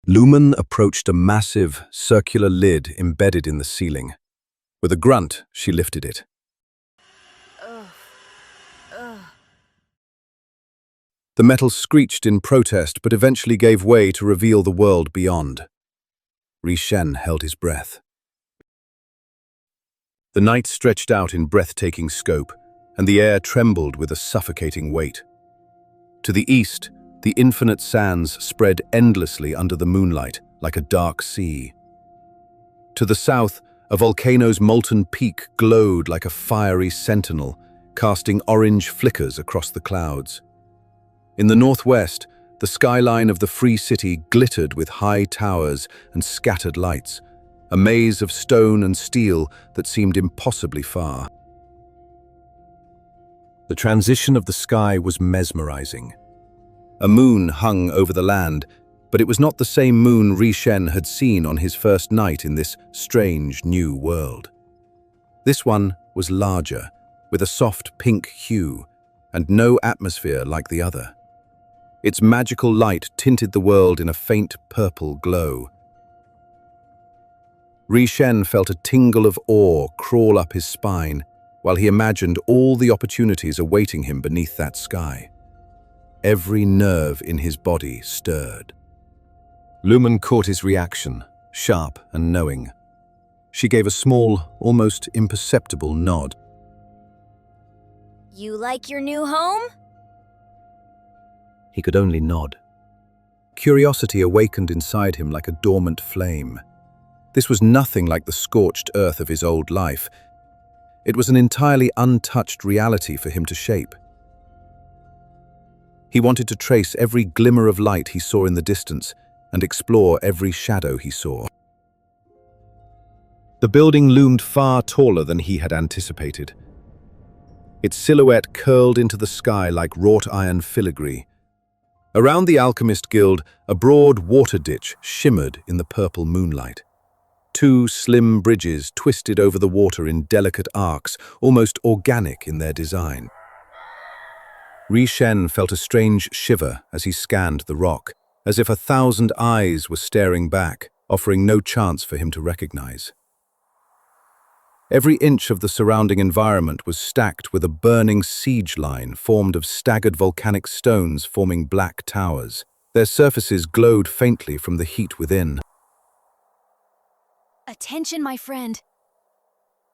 Lumen approached a massive, circular lid embedded in the ceiling. With a grunt, she lifted it. The metal screeched in protest, but eventually gave way to reveal the world beyond. Rhy Shen held his breath. The night stretched out in breathtaking scope, and the air trembled with a suffocating weight. To the east, the infinite sands spread endlessly under the moonlight, like a dark sea. To the south, a volcano's molten peak glowed like a fiery sentinel, casting orange flickers across the clouds. In the northwest, the skyline of the free city glittered with high towers and scattered lights, a maze of stone and steel that seemed impossibly far. The transition of the sky was mesmerizing. A moon hung over the land, but it was not the same moon Rhy Shen had seen on his first night in this strange new world. This one was larger, with a soft pink hue, and no atmosphere like the other. Its magical light tinted the world in a faint purple glow. Rhy Shen felt a tingle of awe crawl up his spine, while he imagined all the opportunities awaiting him beneath that sky. Every nerve in his body stirred. Lumen caught his reaction, sharp and knowing. She gave a small, almost imperceptible nod. You like your new home? He could only nod. Curiosity awakened inside him like a dormant flame. This was nothing like the scorched earth of his old life. It was an entirely untouched reality for him to shape. He wanted to trace every glimmer of light he saw in the distance and explore every shadow he saw. The building loomed far taller than he had anticipated. Its silhouette curled into the sky like wrought iron filigree. Around the Alchemist Guild, a broad water ditch shimmered in the purple moonlight. Two slim bridges twisted over the water in delicate arcs, almost organic in their design. Rhy Shen felt a strange shiver as he scanned the rock, as if 1,000 eyes were staring back, offering no chance for him to recognize. Every inch of the surrounding environment was stacked with a burning siege line formed of staggered volcanic stones forming black towers. Their surfaces glowed faintly from the heat within. Attention, my friend.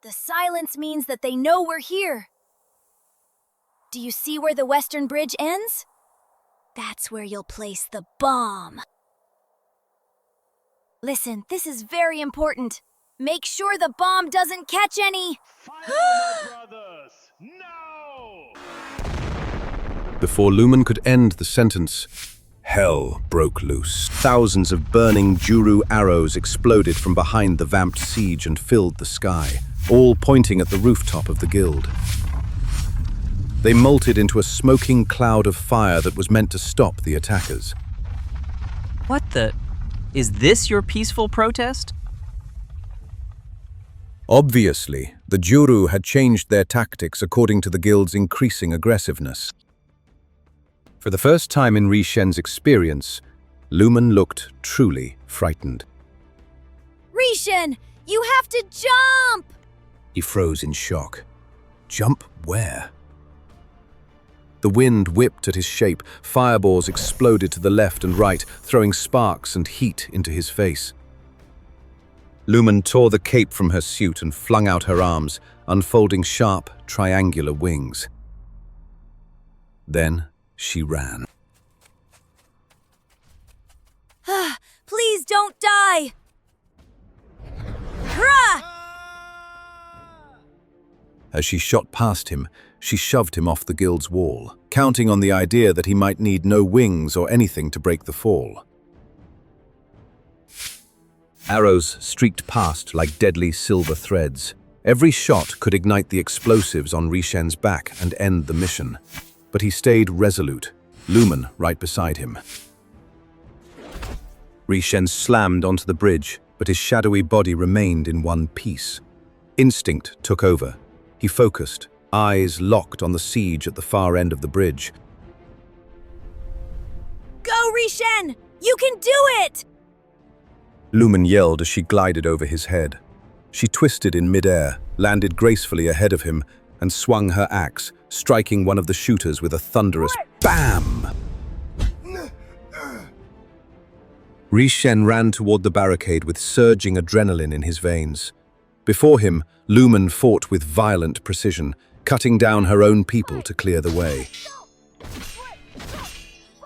The silence means that they know we're here. Do you see where the western bridge ends? That's where you'll place the bomb. Listen, this is very important. Make sure the bomb doesn't catch any. Fire, brothers! No! Before Lumen could end the sentence, hell broke loose. Thousands of burning Juru arrows exploded from behind the vamped siege and filled the sky, all pointing at the rooftop of the guild. They molted into a smoking cloud of fire that was meant to stop the attackers. What the? Is this your peaceful protest? Obviously, the Juru had changed their tactics according to the guild's increasing aggressiveness. For the first time in Rhy Shen's experience, Lumen looked truly frightened. Rhy Shen, you have to jump! He froze in shock. Jump where? The wind whipped at his shape, fireballs exploded to the left and right, throwing sparks and heat into his face. Lumen tore the cape from her suit and flung out her arms, unfolding sharp, triangular wings. Then she ran. Please don't die! Hurrah! As she shot past him, she shoved him off the guild's wall, counting on the idea that he might need no wings or anything to break the fall. Arrows streaked past like deadly silver threads. Every shot could ignite the explosives on Rhy Shen's back and end the mission. But he stayed resolute, Lumen right beside him. Rhy Shen slammed onto the bridge, but his shadowy body remained in one piece. Instinct took over. He focused, eyes locked on the siege at the far end of the bridge. Go, Rhy Shen! You can do it! Lumen yelled as she glided over his head. She twisted in midair, landed gracefully ahead of him, and swung her axe, striking one of the shooters with a thunderous BAM! Rhy Shen ran toward the barricade with surging adrenaline in his veins. Before him, Lumen fought with violent precision, cutting down her own people to clear the way.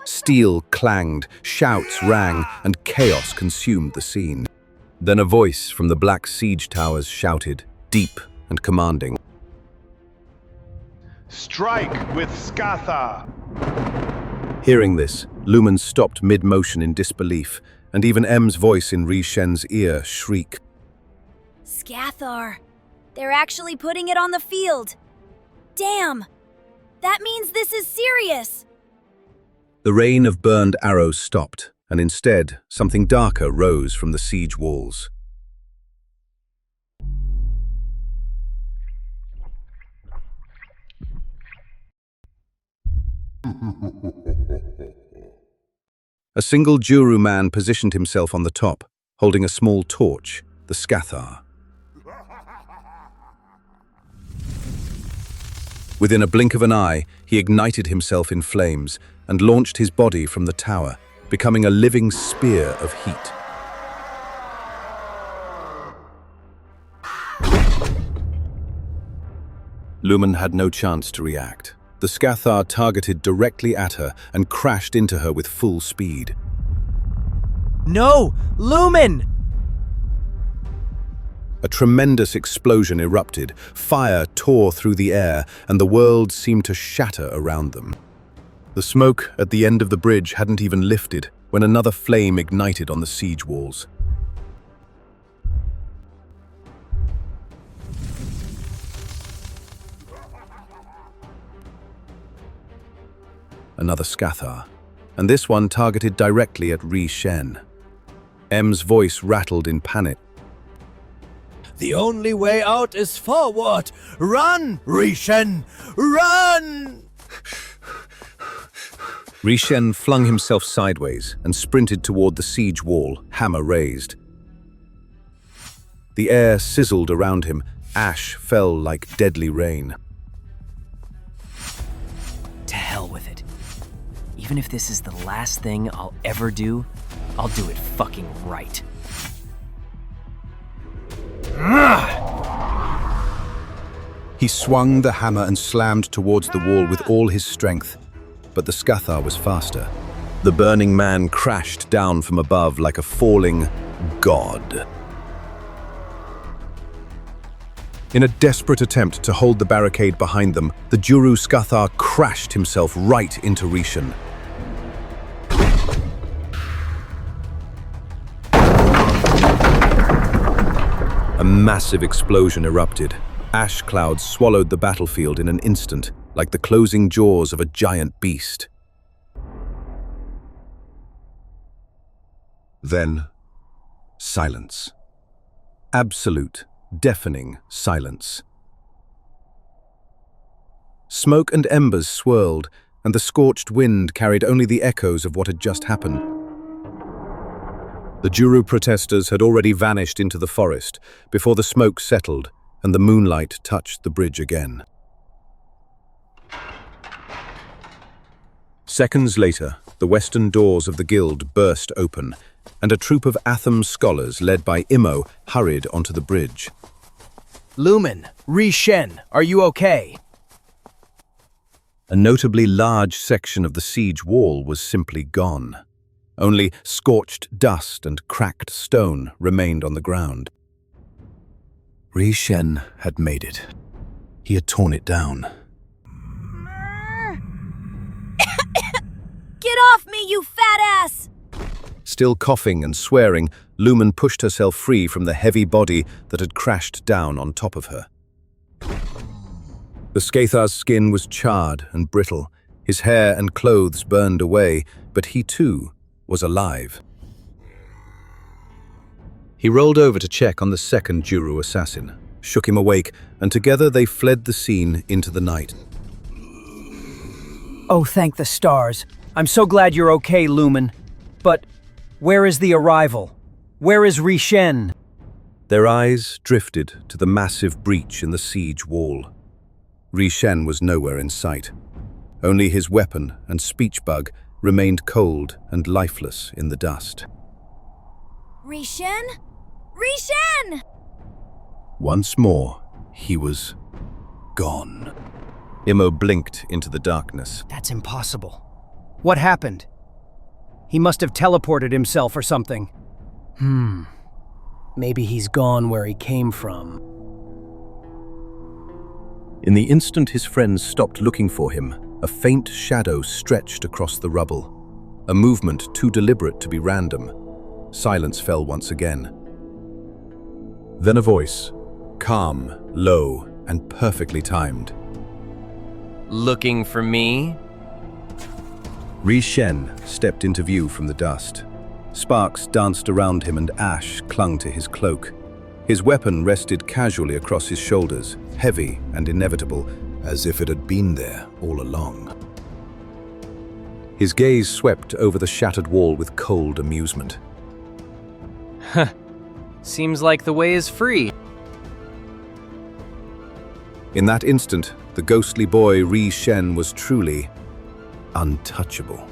Steel clanged, shouts rang, and chaos consumed the scene. Then a voice from the black siege towers shouted, deep and commanding. Strike with Skathar! Hearing this, Lumen stopped mid-motion in disbelief, and even M's voice in Rhy Shen's ear shrieked. Skathar! They're actually putting it on the field! Damn! That means this is serious! The rain of burned arrows stopped, and instead, something darker rose from the siege walls. A single Juru man positioned himself on the top, holding a small torch, the Skathar. Within a blink of an eye, he ignited himself in flames and launched his body from the tower, becoming a living spear of heat. Lumen had no chance to react. The Skathar targeted directly at her and crashed into her with full speed. No! Lumen! A tremendous explosion erupted, fire tore through the air, and the world seemed to shatter around them. The smoke at the end of the bridge hadn't even lifted when another flame ignited on the siege walls. Another Skathar, and this one targeted directly at Rhy Shen. M's voice rattled in panic. The only way out is forward! Run, Rhy Shen! Run! Rhy Shen flung himself sideways and sprinted toward the siege wall, hammer raised. The air sizzled around him, ash fell like deadly rain. To hell with it. Even if this is the last thing I'll ever do, I'll do it fucking right. He swung the hammer and slammed towards the wall with all his strength, but the Skathar was faster. The burning man crashed down from above like a falling god. In a desperate attempt to hold the barricade behind them, the Juru Skathar crashed himself right into Rhy Shen. A massive explosion erupted. Ash clouds swallowed the battlefield in an instant, like the closing jaws of a giant beast. Then, silence. Absolute, deafening silence. Smoke and embers swirled, and the scorched wind carried only the echoes of what had just happened. The Juru protesters had already vanished into the forest before the smoke settled and the moonlight touched the bridge again. Seconds later, the western doors of the guild burst open, and a troop of Atham scholars led by Imo hurried onto the bridge. Lumen, Rhy Shen, are you okay? A notably large section of the siege wall was simply gone. Only scorched dust and cracked stone remained on the ground. Rhy Shen had made it. He had torn it down. Get off me, you fat ass! Still coughing and swearing, Lumen pushed herself free from the heavy body that had crashed down on top of her. The Skathar's skin was charred and brittle, his hair and clothes burned away, but he too was alive. He rolled over to check on the second Juru assassin, shook him awake, and together they fled the scene into the night. Oh, thank the stars. I'm so glad you're okay, Lumen. But where is the arrival? Where is Rhy Shen? Their eyes drifted to the massive breach in the siege wall. Rhy Shen was nowhere in sight. Only his weapon and speech bug remained cold and lifeless in the dust. Rhy Shen? Rhy Shen! Once more, he was gone. Imo blinked into the darkness. That's impossible. What happened? He must have teleported himself or something. Maybe he's gone where he came from. In the instant his friends stopped looking for him, a faint shadow stretched across the rubble. A movement too deliberate to be random. Silence fell once again. Then a voice, calm, low, and perfectly timed. Looking for me? Rhy Shen stepped into view from the dust. Sparks danced around him and ash clung to his cloak. His weapon rested casually across his shoulders, heavy and inevitable, as if it had been there all along. His gaze swept over the shattered wall with cold amusement. Seems like the way is free. In that instant, the ghostly boy Rhy Shen was truly untouchable.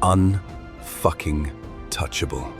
Unfucking touchable.